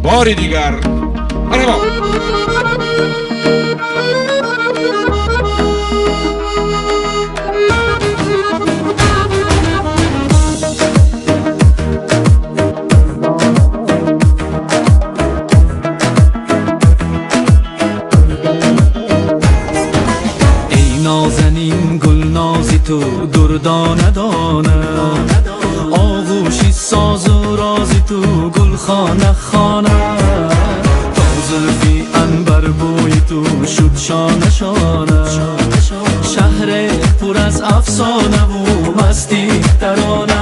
باری دیگر مرحبا. نازنین گل نازی تو دردانه دانه آغوشی ساز و رازی تو گل خانه خانه تا زلفی عنبر بوی تو شد شانه شانه شهر پر از افسانه و مستی ترانه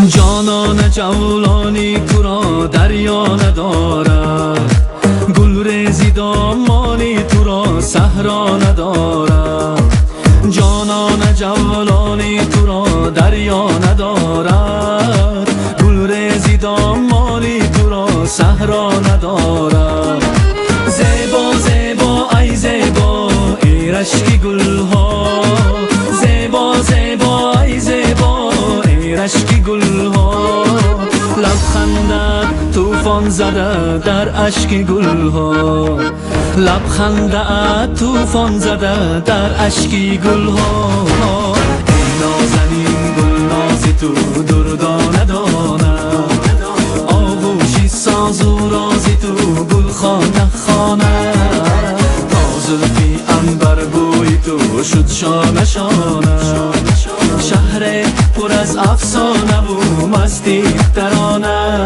جانان جولانی تو را دریا ندارد گل ریزی دامانی تو را صحرا ندارد جانان جولانی تو را دریا ندارد گل ریزی دامانی تو را صحرا ندارد زیبا زیبا ای زیبا ای رشک گلها زیبا زیبا ای زیبا ای رشک گلها لبخندت توفان زده در اشک گلها لبخندت توفان زده در اشک گلها ای نازنین گل نازی تو دردانه دانه آغوشی ساز و رازی تو گل خانه خانه تا زلفی عنبر بوی تو شد شانه شانه شهر پر از افسانه و مستی ترانه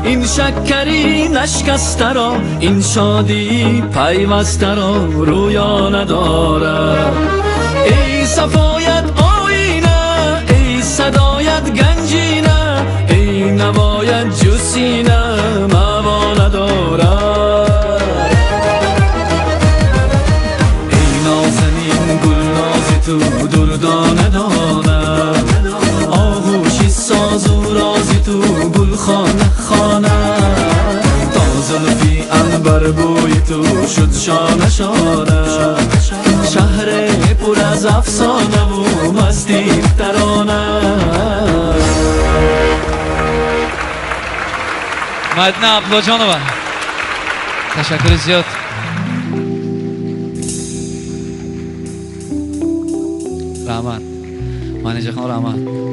این شکری نشکسته را این شادی پیوسته را رویا ندارد ای صفایت آینه ای صدایت گنجینه ای نوایت جسینه موا ندارد ای نازنین گل نازی تو دردانه دانه آغوشی ساز و رازی تو گل خانه خانه تا زلفی عنبر بوی تو شد شانه شانه شهر پر از افسانه و مستی ترانه مدینه عبدالجانова تشکر زیاد رحمت منیجر خان رحمت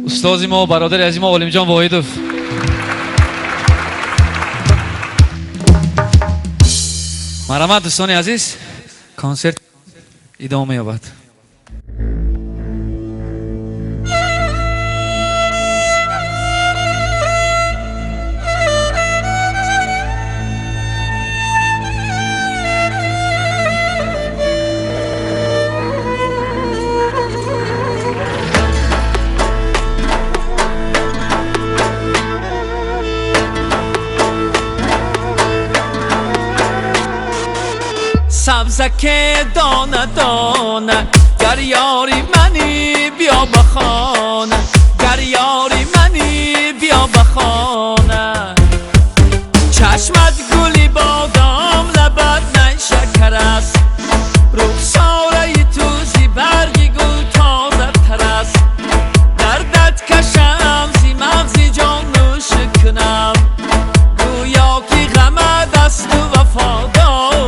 استازی ما برادر عزیز ما علیم جان واحدوف مرحمت دوستان عزیز کنسرت ادامه یابد سبزک دانه دانه گر یاری منی بیا بخانه گر یاری منی بیا بخانه چشمت گلی بادام لبت نیشکر است رخساره تو زی برگی گل تازه تر است دردت کشم زی مغزی جان نوش کنم گویا کی غمت است و وفادار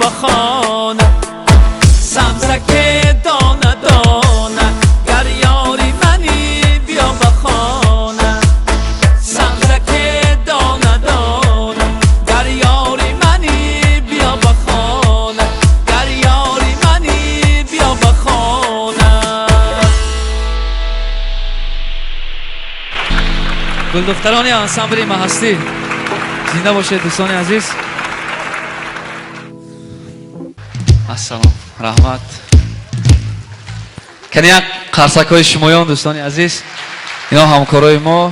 خانه سمسک دانه دانه گر یاری منی بیا به خانه سمسک دانه دانه گر یاری منی بیا به خانه گر یاری منی بیا به خانه گلدخترانی انسامبل ما هستی زنده باشید دوستان عزیز. السلام رحمت کنی یک قرصک های شمایان دوستان عزیز، اینا همکارای ما.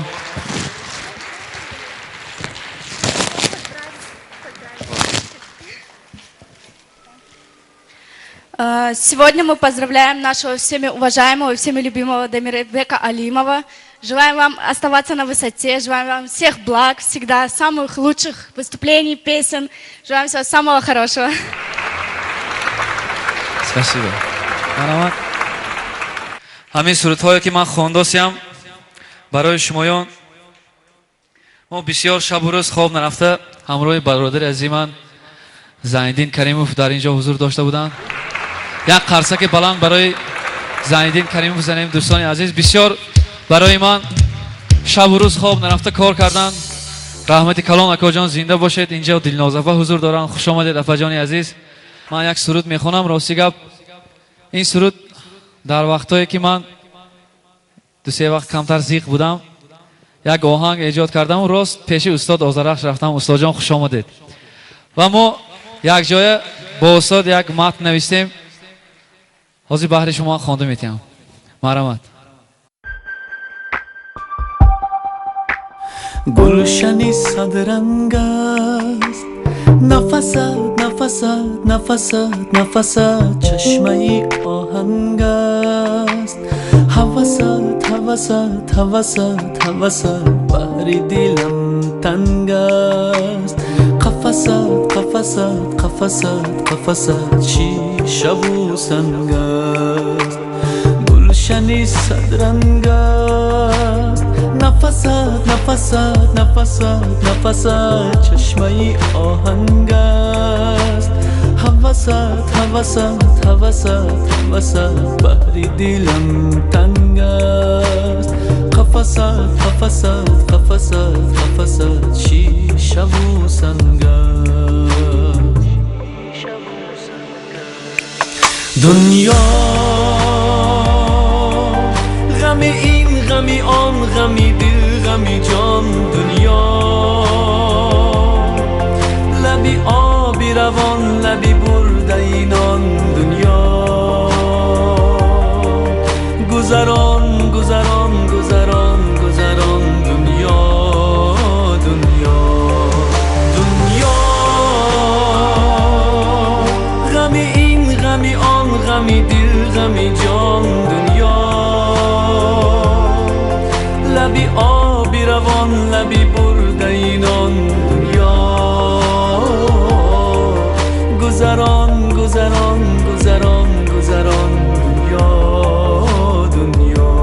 Сегодня мы поздравляем нашего всеми уважаемого и всеми любимого Дамирбека Алимова. Желаем вам оставаться на высоте, желаем вам всех благ, всегда самых лучших выступлений, песен. Желаем всего самого хорошего. Спасибо. مرحمت. همین صورت هایی که من خوانداسیم برای شمایان. ما بسیار شب و روز خواب نرفته همراه برادر عزیز من زیندین کریموف در اینجا حضور داشته بودند. یک قرصک بلند برای زیندین کریموف بزنیم دوستان عزیز. بسیار برای من شب و روز خواب نرفته کار کردن. رحمت کلام اکا جان زنده باشید. اینجا دلنازافه حضور دارن. خوش آمدید افا جان عزیز. من یک سرود میخونم. راستی گپ این سرود در وقتایی که من دو سه وقت کمتر زیق بودم یک آهنگ ایجاد کردم و راست پیش استاد آذرخش رفتم. استاد جان خوش آمدید. و ما یک جای با استاد یک متن نوشتیم. حاضر بهر شما خوانده میتیم. مرحمت. گلشنی صدرنگ است نفست نفست نفست نفست چشمه آهنگ است حوست حوست حوست حوست بحر دلم تنگ است قفست قفست قفست قفست شیشه و سنگ است گلشنی صدرنگ است نفست نفست نفست نفست چشمه آهنگ است حوست حوست حوست حوست بحر دلم تنگ است قفست قفست قفست قفست شیشه و سنگ دنیا غم این غمی آن غمی دل غمی جان دنیا لبی آبی روان لبی برده اینان دنیا گذران گذران گذران گذران دنیا دنیا دنیا غمی این غمی آن غمی دل غمی جان دنیا لبی آبی روان لبی برده اینان دنیا گذران گذران گذران گذران دنیا دنیا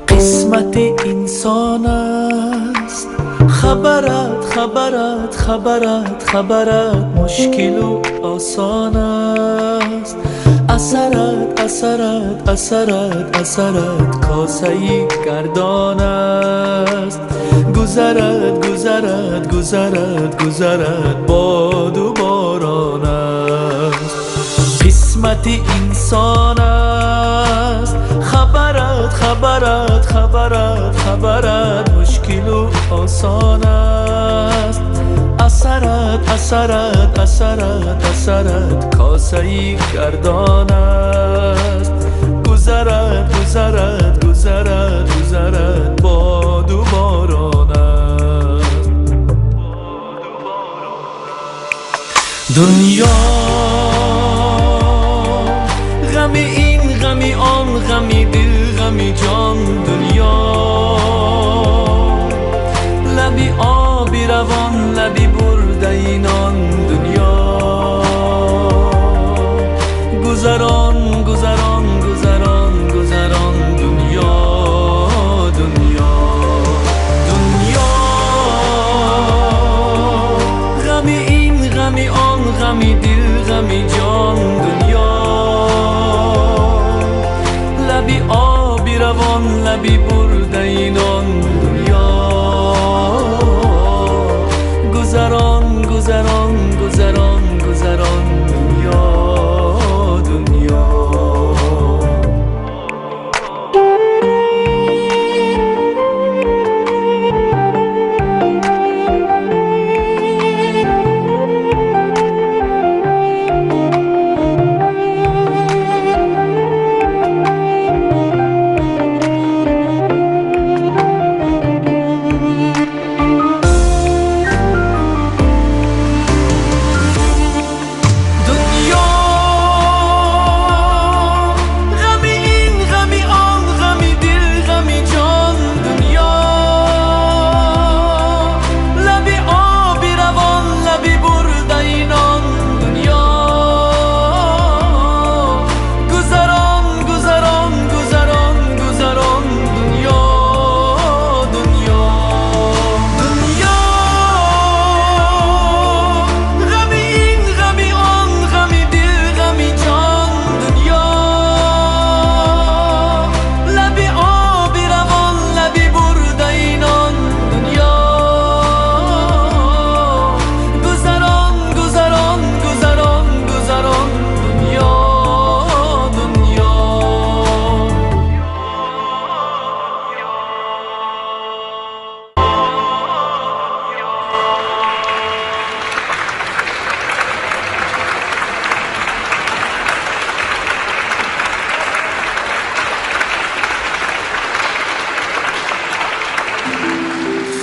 قسمت انسان است خبرت خبرت خبرت خبرت مشکل و آسان است اثرت اثرت اثرت اثرت کاسه گردان است گذرت گذرت گذرت گذرت باد و باران است قسمت انسان است خبرت خبرت خبرت خبرت مشکل و آسان است اثرت اثرت اثرت اثرت خلاصه گرداند گذرد گذرد گذرد گذرد باد و بارانت دنیا غمی این غمی آن غمی دل غمی جان دنیا لبی آبی روان لبی برده اینان دنیا گذران گذران گذران گذران دنیا دنیا دنیا غمی این غمی آن غمی دل غمی جان دنیا لبی آبی روان لبی برده اینان دنیا گذران گذران گذران گذران دنیا دنیا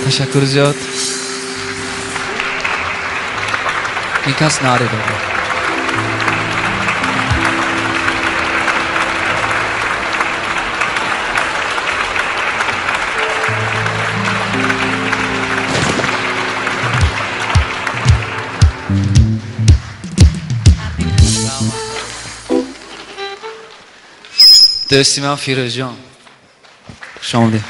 تشکر زیاد. این کس نعره داره. دوستی من فیروز جان شاملی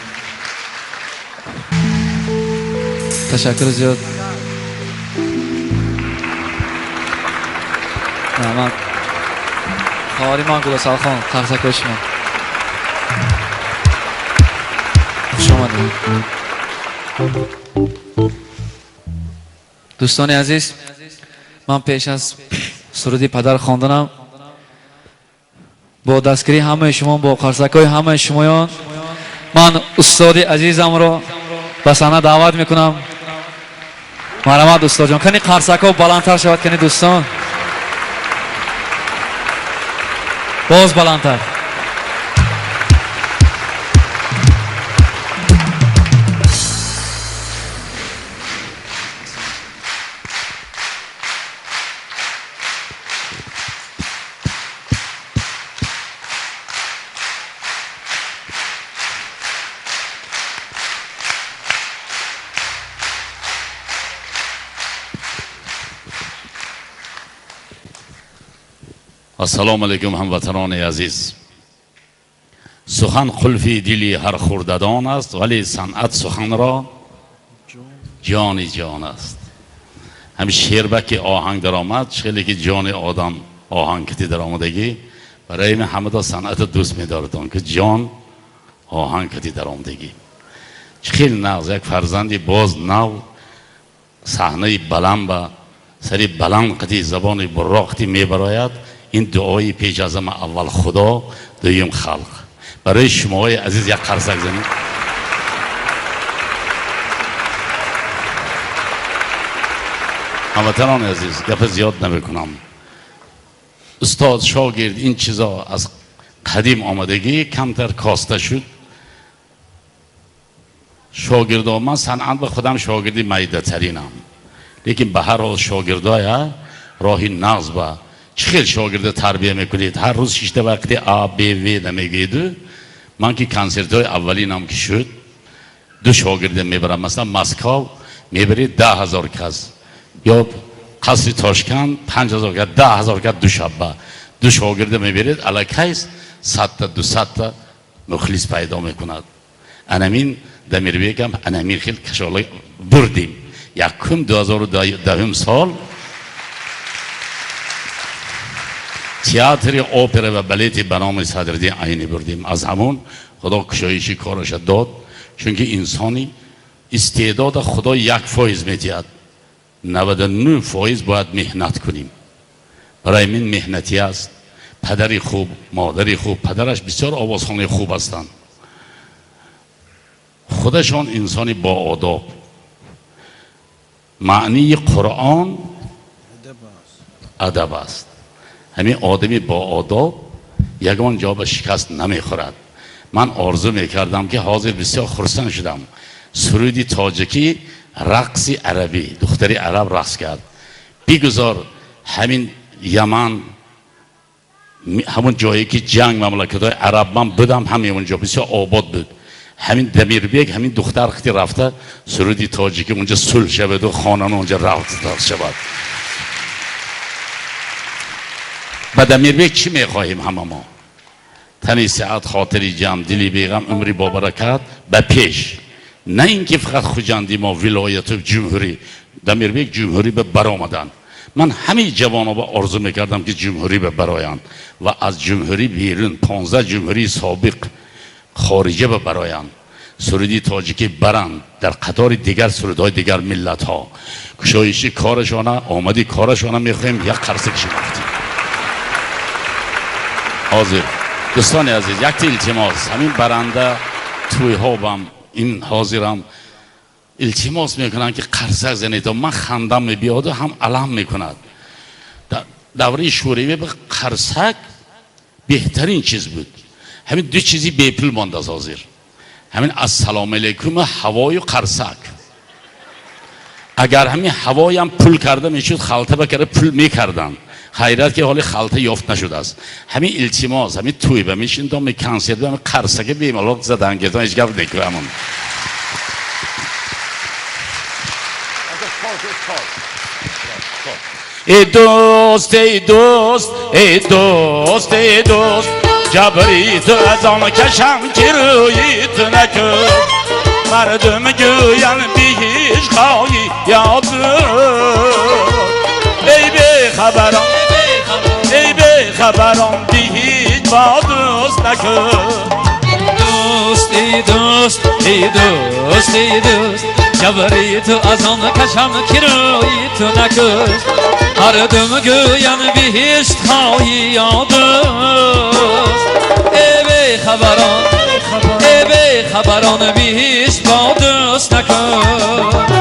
تشکر زیاد. من خواهری من گلاسال خان قرصک شما خوش آمدید. دوستان عزیز، من پیش از سرودی پدر خواندنم با دستگیری همه شما با قرصکای همه شمایان من استاد عزیزم رو به صحنه دعوت میکنم. مرحمت استاد جان، کنی قرصکا بلندتر شود کنی دوستان، باز بلندتر. السلام علیکم هموطنان عزیز. سخن قلفی دلی هر خرددان است، ولی صنعت سخن را جان جان است. هم شیربک آهنگ در آمد، خیلی که جان آدم آهنگ کتی در آمدگی برای من همه دا صنعت دوست می‌دارتون که جان آهنگ کتی در آمدگی. خیلی نغز یک فرزندی باز نو صحنه بلند با سری بلند کتی زبان براقتی میبراید. این دعای پیش از همه اول خدا، دویم خلق. برای شماهای عزیز یک قرصک زنید. هموطنان عزیز، گپ زیاد نمیکنم. استاد شاگرد این چیزا از قدیم آمدگی کمتر کاسته شد. شاگردان من صنعت به خودم شاگردی میده ترینم، لیکن به هر حال شاگردای راهی نغز با چه خیلی شاگرد تربیه میکنید، هر روز 6 وقتی آ بی وی نمیگید. من که کنسرت های اولینم که شد 2 شاگرد میبرم، مثلا مسکو میبرید 10,000 کس، یا قصر تاشکند 5,000 کس، 10,000 کس 2 شبه 2 شاگرد میبرید الکیس 100 تا 200 تا مخلص پیدا میکند. انامین دمیربیگ هم انامین خیلی کشاله بردیم. یکم 2010 سال تئاتر اپرا و بالت به نام صدرالدین عینی بردیم. از همون خدا کشایشی کارش داد، چون که انسانی استعداد خدا 1% میدهد، 99% باید مهنت کنیم. برای من مهنتی است. پدری خوب، مادری خوب، پدرش بسیار آوازخوان خوب هستند، خودشان انسانی با آداب. معنی قرآن ادب است. همین آدمی با آداب یگان جا به شکست نمیخورد. من آرزو میکردم که حاضر بسیار خرسند شدم سرودی تاجیکی رقصی عربی، دختری عرب رقص کرد. بگذار همین یمن، همون جایی که جنگ مملکت‌های عرب من بودم، همین اونجا بسیار آباد بود. همین دمیربیگ همین دختر وقتی رفته سرودی تاجیکی اونجا صلح شود و خانم اونجا رفت شود. با دمیربیگ چی میخواهیم همه ما؟ تنی ساعت خاطری جمع دلی بیغم عمری با برکت به پیش، نه اینکه فقط خوجندی ما ولایت و جمهوری. دمیربیگ جمهوری به برآمدن. من همه جوانا با آرزو میکردم که جمهوری به برایند و از جمهوری بیرون 15 جمهوری سابق خارجه به برایند. سرودی تاجیکی برند در قطار دیگر سرودهای دیگر ملت ها. کشایشی کارشانه، آمدی کارشانه میخوایم یک قرصه کشیم رفتیم. حاضر دوستان عزیز، یک التماس، همین برنده توی هابم این حاضرم التماس میکنن که قرصه زنید و من خندم میبیاد و هم علم میکند. دوره شوروی به قرصک بهترین چیز بود. همین 2 چیزی بیپل مانده از حاضر، همین السلام علیکم هوای و قرصک. اگر همین هوای هم پول کرده میشد خلطه بکره پول میکردن، خیرت که حال خلطه یافت نشده است. همین التماس، همین توی به میشین تا میکنسید به همین قرصک بیمالات زدن گفتن هیچ گفت نکوه همون. ای دوست ای دوست ای دوست ای دوست، جبری تو از آن کشم که روی تو نکن، مردم گوین بیهیش خواهی یادم. ای بی خبران ای بی خبران بیهیش با دوست نکن. دوست ای دوست ای دوست ای دوست، جبری تو از آن کشم که روی تو نکن، مردم گوین بهشت خواهی یا دوست. ای بی خبران ای بی خبران بهشت با دوست نکن.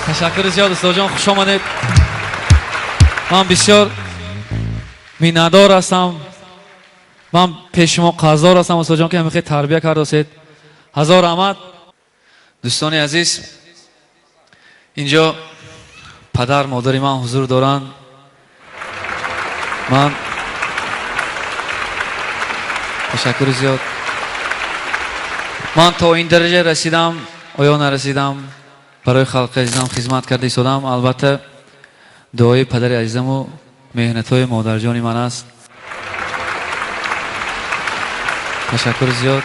تشکر زیاد استاد جان، خوش آمدید. من بسیار میندار هستم، من پیش شما قدردان هستم استاد جان که همین خیلی تربیت کرده هستید. هزار رحمت. دوستان عزیز، اینجا پدر مادری من حضور دارند. من تشکر زیاد. من تا این درجه رسیدم آیا نرسیدم، برای خلق عزیزم خدمت کرده ایستادم. البته دعای پدر عزیزم و مهنت‌های مادر جانی من است. تشکر زیاد.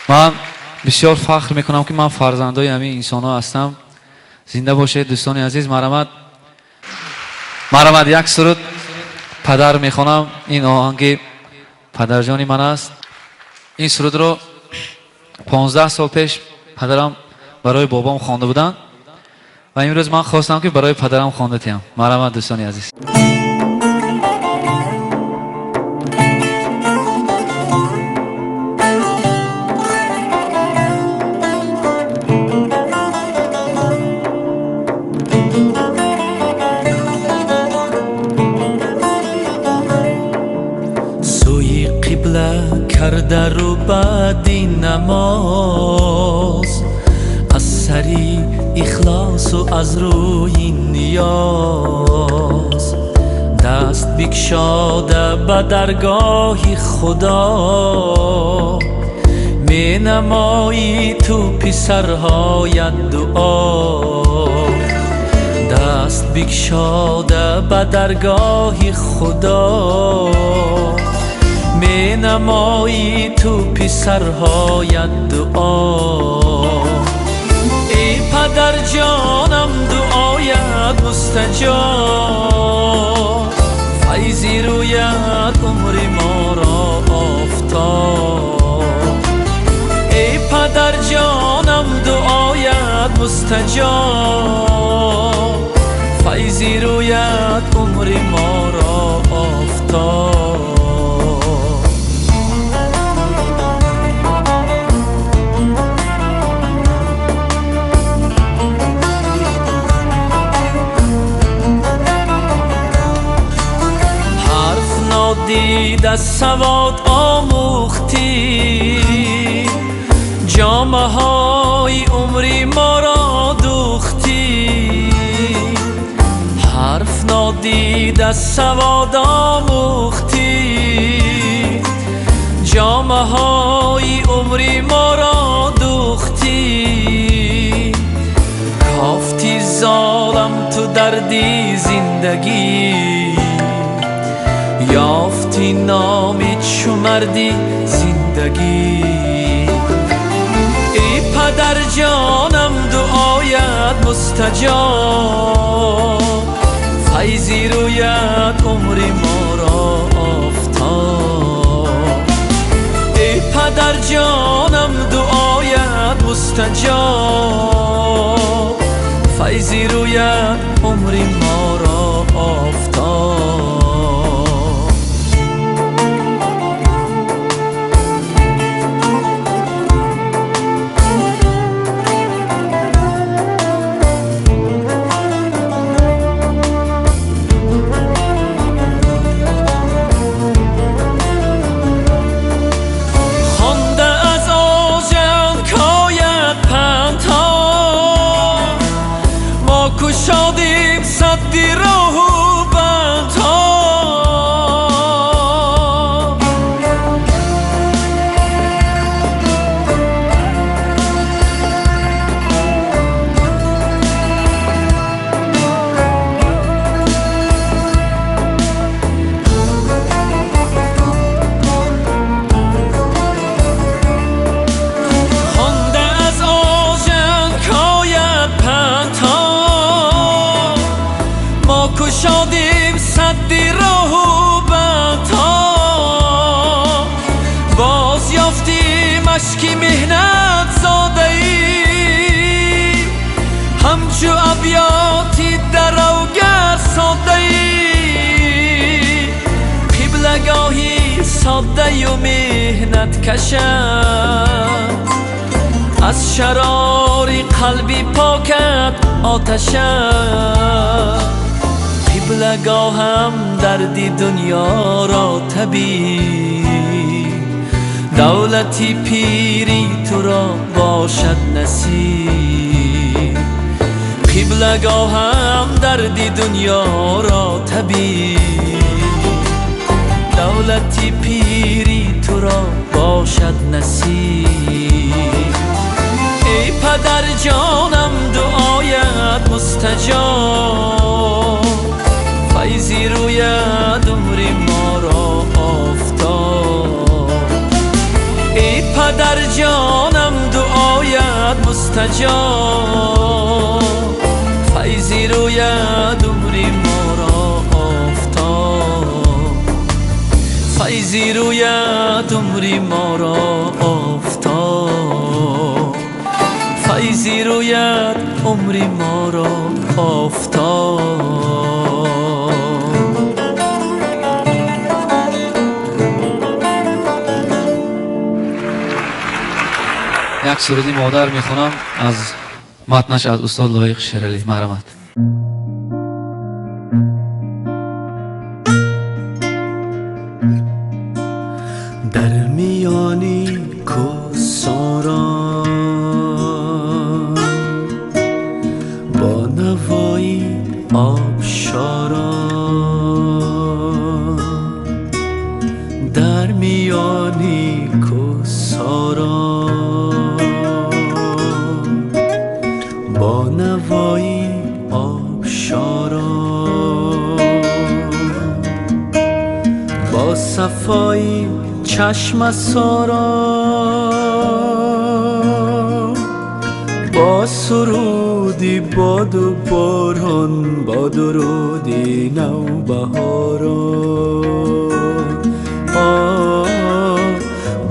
من بسیار فخر میکنم که من فرزندای همین انسان ها هستم. زنده باشید دوستان عزیز. مرحمت یک سرود پدر میخونم. این آهنگ پدر جانی من است. این سرود رو 15 سال پیش پدرم برای بابام خوانده بودن و امروز من خواستم که برای پدرم خوانده تیم. مرحمت دوستان عزیز. اخلاص و از روی نیاز دست بکشاده به درگاه خدا می نمایی تو پسرهایت دعا دست بکشاده به درگاه خدا می نمایی تو پسرهایت دعا ای پدر جانم دعایت مستجاب فیضی رویت عمر ما را آفتاب ای پدر جانم دعایت مستجاب فیضی رویت عمر ما را آفتاب دید از سواد آموختی جامه های عمری ما را دوختی حرف نادید از سواد آموختی جامه های عمری ما را دوختی کافتی ظالم تو دردی زندگی یافتی نامی چو مردی زندگی ای پدر جانم دعایت مستجاب فیضی رویت عمری ما را آفتاب ای پدر جانم دعایت مستجاب فیضی رویت عمری ما را آفتاب شادیم صدی راه و بندها خونده از آژن کاید پندها ما کشادیم صدی راه و بندها باز یافتیم اشکی مهنت زاده ای همچو ابیاتی در اوگر ساده ای قبلگاهی ساده و مهنت کشد از شراری قلبی پاکت آتشد قبلگاهم دردی دنیا را طبیب دولتی پیری تو را باشد نصیب قبلگاهم دردی دنیا را طبیب دولتی پیری تو را باشد نصیب ای پدر جانم دعایت مستجاب فیضی رویت عمری ما را آفتاب ای پدر جانم دعایت مستجاب فیضی رویت عمری ما را آفتاب فیضی رویت عمری ما را آفتاب فیضی رویت عمری ما را آفتاب یک سرودی مادر میخونم از متنش از استاد لایق شیرعلی. مرحمت. در میانی کوساران صفایی چشم سارا با سرودی باد و باران با درودی نوبهاران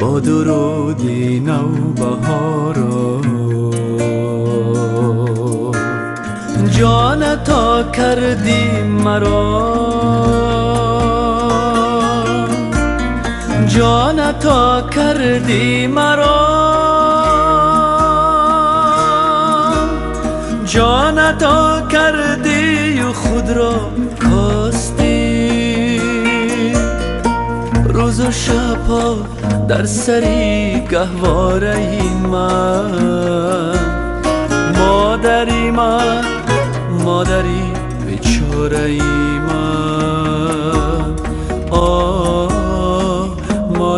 با درودی نوبهاران جان تا کردی مرا جان تا کردی مرا جان تا کردی و خود را کاستی روز و شبها در سری گهواره من مادری من مادری بیچاره من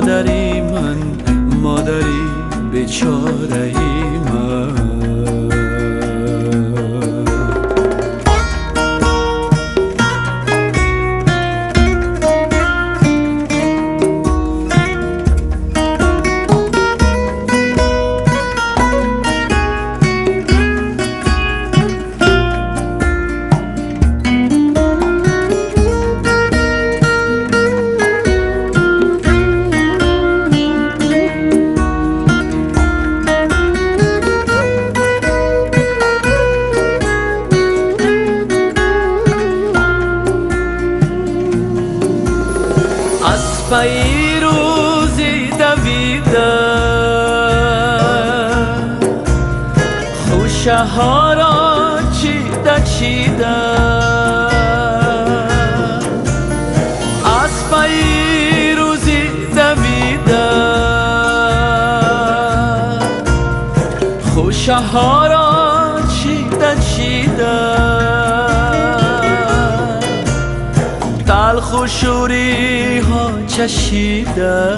مادری من مادری بیچاره من پیروزی دویده خوشه ها را چیده چیده از پیروزی دویده خوشه ها را چیده چیده تلخ و شوری ها چشیده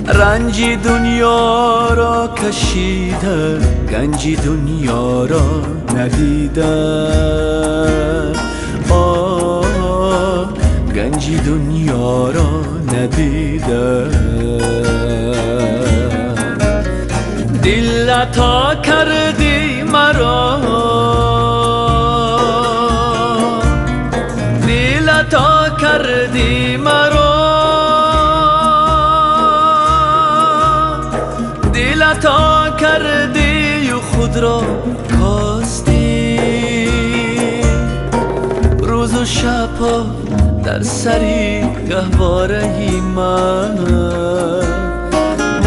رنجی دنیا را کشیده گنجی دنیا را ندیده گنجی دنیا را ندیده دل عطا کردی مرا عطا کردی مرا دل عطا کردی و خود را کاستی روز و شبها در سری گهواره من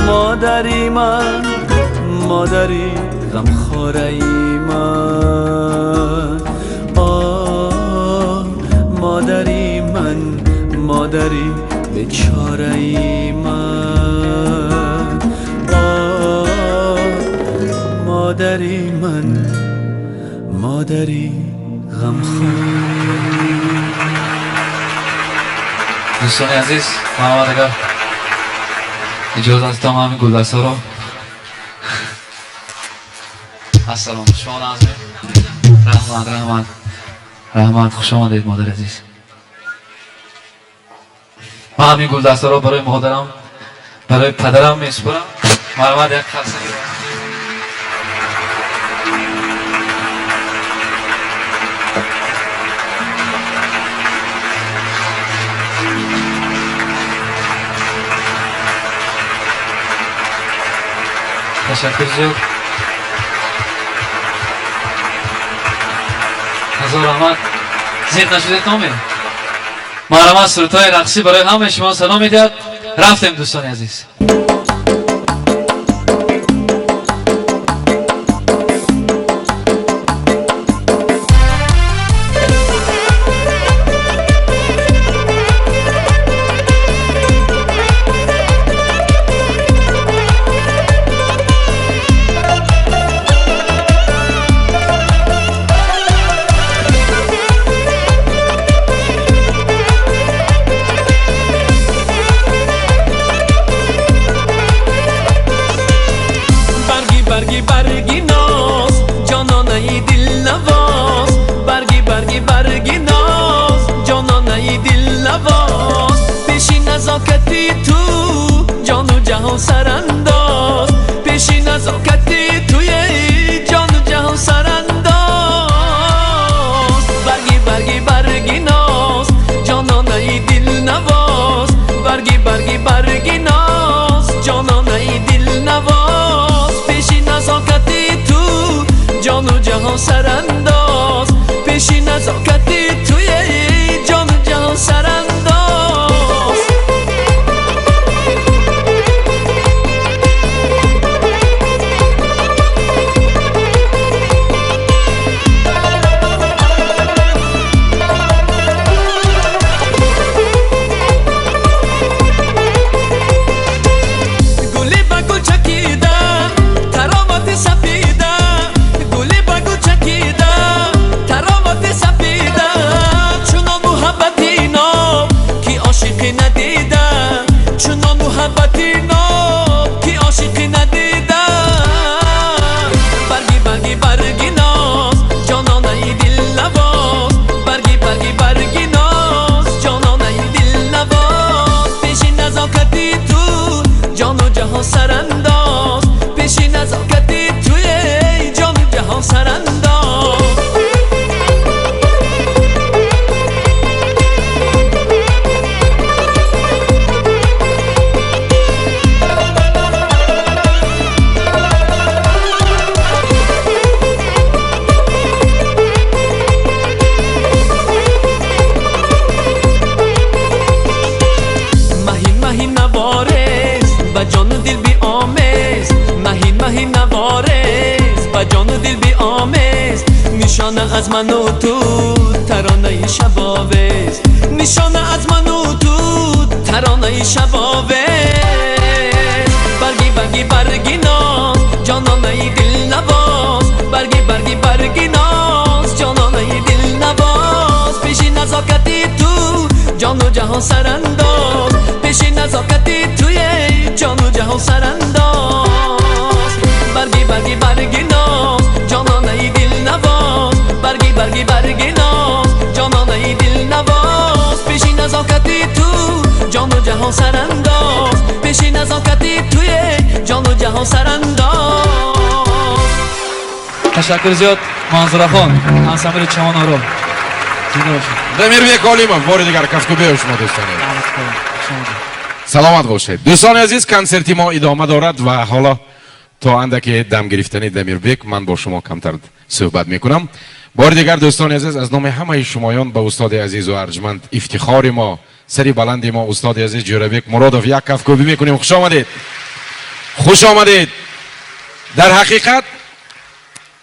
مادری من مادری غمخواره من مادری من مادری بیچاره من مادری من مادری غمخوار دوستان عزیز محمد اگر اجازه است تمام همین گلدسته رو السلام شما نازمین رحمت خوش آمدید مادر عزیز من همین گلدسته رو برای مادرم برای پدرم میسپرم مرحمت یک خلصه تشکر زیاد هزار رحمت زید نشدید نامید مرحمت سلطای رقصی برای همه شما سلام میدهد رفتیم دوستان عزیز دلنواز پیشی نزاکتی تو جان و جهان سرانداز پیشی نزاکتی توی جان و جهان سرانداز سرانداز پیشی نزاکتی توی جان و جهان سرانداز مهین مهین نوارز با جان و دل بی آمیز مهین مهین نوارز با جان و دل بی آمیز نشانه از من و تو ترانه شباویز نشانه از من و تو ترانه شباویز برگی برگی برگی ناز جانانه دل نواز برگی برگی برگی ناز جانانه دل نواز پیشی نزاکتی تو جان و جهان سرانداز پیشی نزاکتی توی جان و جهان سرانداز برگی برگی برگی ناز جانانه دل نواز برگی برگی برگی ناز جانانه دل نواز پیشی نزاکتی تو جان و جهان سرانداز پیشی نزاکتی توی جان و جهان سرانداز تشکر زیاد منظور خان انسامبل چمن آرام Дамирбек Олимов бори дигар кафкубе шумо дӯстони саломат бошед. дӯстони азиз, концерти мо идома дорад ва ҳоло то андаке дам гирифтани Дамирбек ман бо шумо камтар суҳбат мекунам. бори дигар дӯстони азиз, аз номи ҳамаи шумоён ба устоди азизу арҷманд ифтихори мо, сари баланди мо устоди азиз Ҷӯрабек Муродов як кафкубӣ мекунем. хуш омадед, хуш омадед. дар ҳақиқат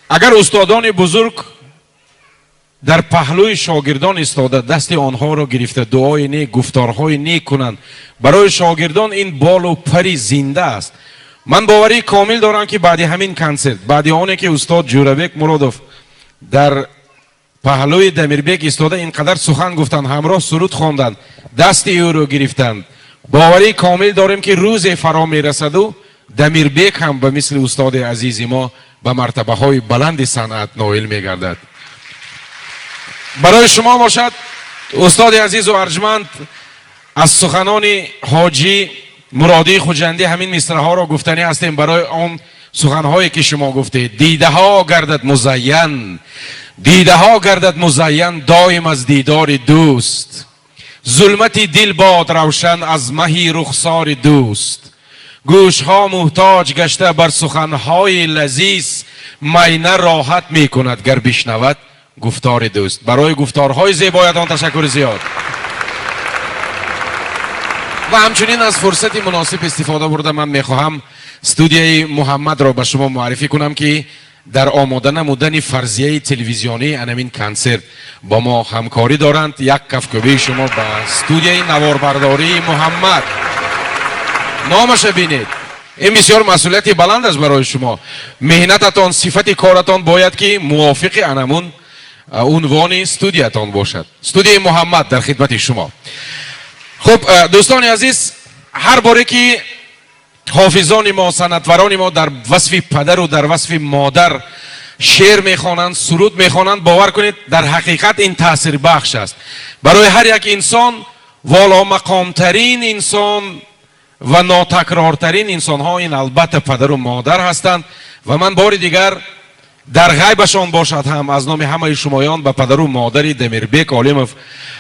агар устодони бузург дар паҳлӯи шогирдон истода дасти онҳоро гирифта дуои нек, гуфторҳои нек кунанд, барои шогирдон ин болу пари зинда аст. ман боварии комил дорам ки баъди ҳамин консерт, баъди оне ки устод Ҷӯрабек Муродов дар паҳлӯи Дамирбек истода ин қадар сухан гуфтанд, ҳамроҳ суруд хонданд, дасти ӯро гирифтанд, боварии комил дорем ки рӯзе фаро мерасаду Дамирбек ҳам ба мисли устоди азизи мо ба мартабаҳои баланди санъат ноил мегардад. барои шумо бошад устоди азизу арҷманд аз суханони ҳоҷӣ муродии хуҷандӣ ҳамин мисраҳоро гуфтанӣ ҳастем. барои он суханҳое ки шумо гуфтед: дидаҳо гардад музайян, дидаҳо гардад музайян доим аз дидори дӯст, зулмати дил бод равшан аз маҳи рухсори дӯст, гӯшҳо муҳтоҷ гашта бар суханҳои лазиз, майна роҳат мекунад гар бишнавад гуфтори дӯст. барои гуфторҳои зебоятон ташаккури зиёд. ва ҳамчунин аз фурсати муносиб истифода бурда ман мехоҳам студияи муҳаммадро ба шумо муаррифӣ кунам ки дар омода намудани фарзияи телевизионии анамин консерт бо мо ҳамкорӣ доранд. як кафкӯбии шумо ба студияи наворбардории муҳаммад. номаша бинед. ин бисёр масъулияти баланд аст барои шумо. меҳнататон, сифати коратон бояд ки мувофиқи анамун унвони студиятон бошад. студияи муҳаммад дар хидмати шумо. хуб дӯстони азиз, ҳар боре ки ҳофизони мо, санъатварони мо дар васфи падару дар васфи модар шеър мехонанд, суруд мехонанд, бовар кунед дар ҳақиқат ин таъсирбахш аст. барои ҳар як инсон, воломақомтарин инсон ва нотакрортарин инсонҳо ин албатта падару модар ҳастанд. ва ман бори дигар дар ғайбашон бошад ҳам аз номи ҳамаи шумоён ба падару модари Дамирбек Олимов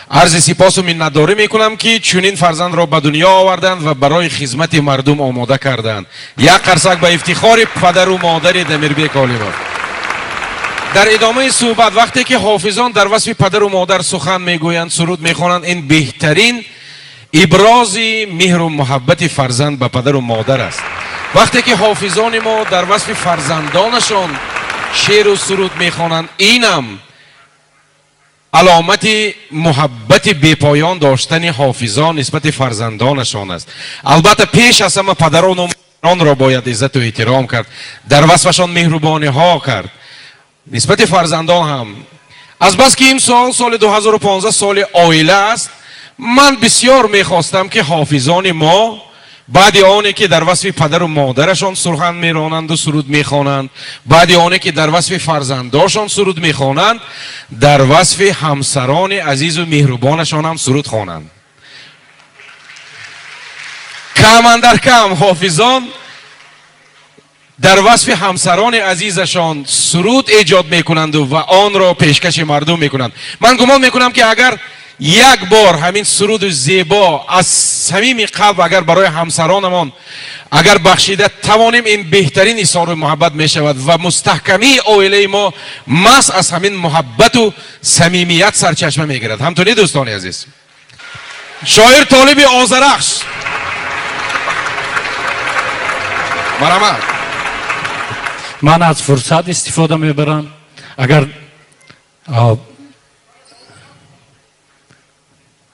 арзи сипосу миннатдорӣ мекунам ки чунин фарзандро ба дунё оварданд ва барои хизмати мардум омода карданд. як қарсак ба ифтихори падару модари Дамирбек Олимов. дар идомаи суҳбат вақте ки ҳофизон дар васфи падару модар сухан мегӯянд, суруд мехонанд, ин беҳтарин ибрози меҳру муҳаббати фарзанд ба падару модар аст. вақте ки ҳофизони мо дар васфи фарзандонашон шеъру суруд мехонанд, инам علامت محبت بیپایان داشتن حافظان نسبت فرزندانشان است. البته پیش از همه پدران و مادران را باید عزت و احترام کرد، در وصفشان مهربانی ها کرد. نسبت فرزندان هم از بس که این سال 2015 سال عائله است، من بسیار میخواستم که حافظان ما بعد آنی که در وصف پدر و مادرشان سخن میرانند و سرود میخوانند، بعد آنی که در وصف فرزندانشان سرود میخوانند، در وصف همسران عزیز و مهربانشان هم سرود خوانند. کم اندر کم حافظان در وصف همسران عزیزشان سرود ایجاد میکنند و آن را پیشکش مردم میکنند. من گمان میکنم که اگر یک بار همین سرود زیبا از صمیم قلب اگر برای همسرانمان اگر بخشیده توانیم، این بهترین اظهار محبت می شود و مستحکمی عائله ما مس از همین محبت و صمیمیت سرچشمه می گیرد. همطوری دوستان عزیز، شاعر طالب آذرخش مرحبا. من از فرصت استفاده میبرم،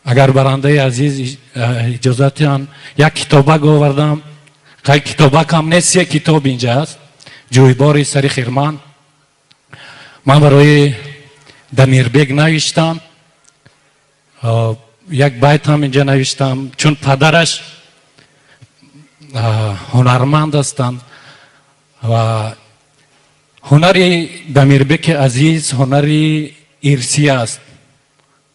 اگر برنده عزیز اجازتیان یک کتابک آوردم. کتابک هم نیست، یک کتاب اینجا است، جویبار سری خیرمان. من برای دمیربک نوشتم، یک بیت هم اینجا نوشتم، چون پدرش هنرمند هستند و هنری دمیربک عزیز هنری ارثی است،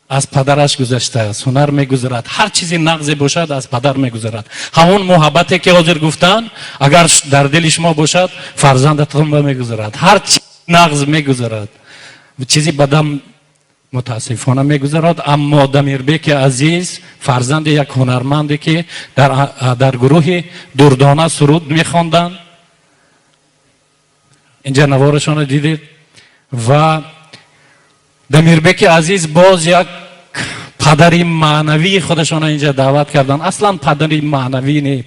از پدرش گذشته است، هنر میگذرد، هر چیزی نقضی باشد از پدر میگذرد. همون محبتی که حاضر گفتن اگر در دل شما باشد فرزندتون میگذرد، هر چیز نقض میگذرد، چیزی بدم متاسفانه میگذرد. اما دمیربک عزیز فرزند یک هنرمندی که در گروه دردانه سرود میخواندند، اینجا نوارشان دیدید. و دمیربک عزیز باز یک پدری معنوی خودشان اینجا دعوت کردن. اصلا پدری معنوی نه،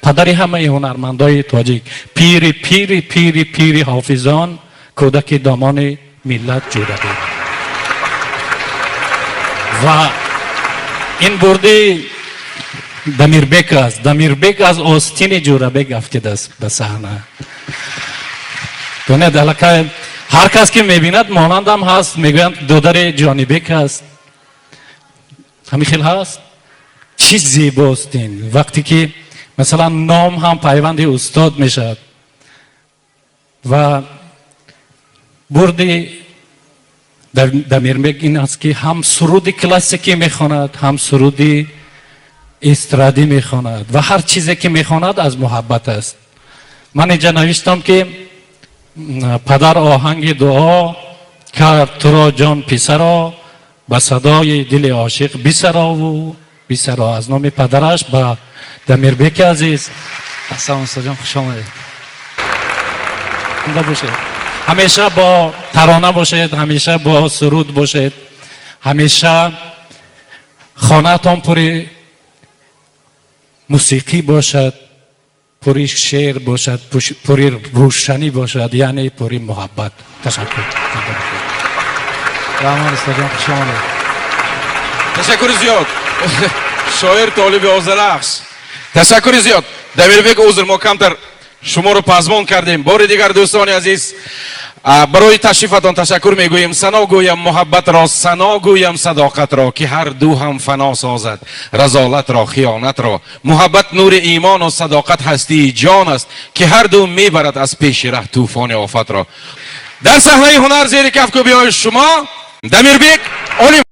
پدری همه هنرمندای تاجیک، پیر پیر پیر پیر حافظان، کودک دامان ملت جوربک. و این بردی دمیربک است. دمیربک از آستین جوربک افتیده است به صحنه. دونه دلکه هر کس که میبیند مانند هم هست، میگویند دادر جانبک است، همین خیلی هست. چی زیباست این وقتی که مثلا نام هم پیوند استاد میشد. و برد دمیربک این است که هم سرود کلاسیکی میخواند، هم سرود استرادی میخواند و هر چیزی که میخواند از محبت است. من اینجا نوشتم که پدر آهنگ دعا کرد تو را جان پسرا، به صدای دل عاشق بیسرا و بیسرا. از نام پدرش به دمیربک عزیز. السلام استاد خوش آمدید. همیشه با ترانه باشید، همیشه با سرود باشید، همیشه خانه‌تان پر موسیقی باشد، پوری شعر باشد، پوری روشنی باشد، یعنی پوری محبت. تشکر. رحمان استاد خوش آمدید. تشکر زیاد. شاعر طالب آذرخش، تشکر زیاد. دمیربک عذر ما کمتر شما رو پزبان کردیم. بار دیگر دوستان عزیز برای تشریفتان تشکر میگوییم. ثنا گویم محبت را، ثنا گویم صداقت را، که هر دو هم فنا سازد رذالت را خیانت را. محبت نور ایمان و صداقت هستی جان است، که هر دو میبرد از پیش ره طوفان آفت را. در صحنه هنر زیر کفگوبی های شما دمیربک علیم.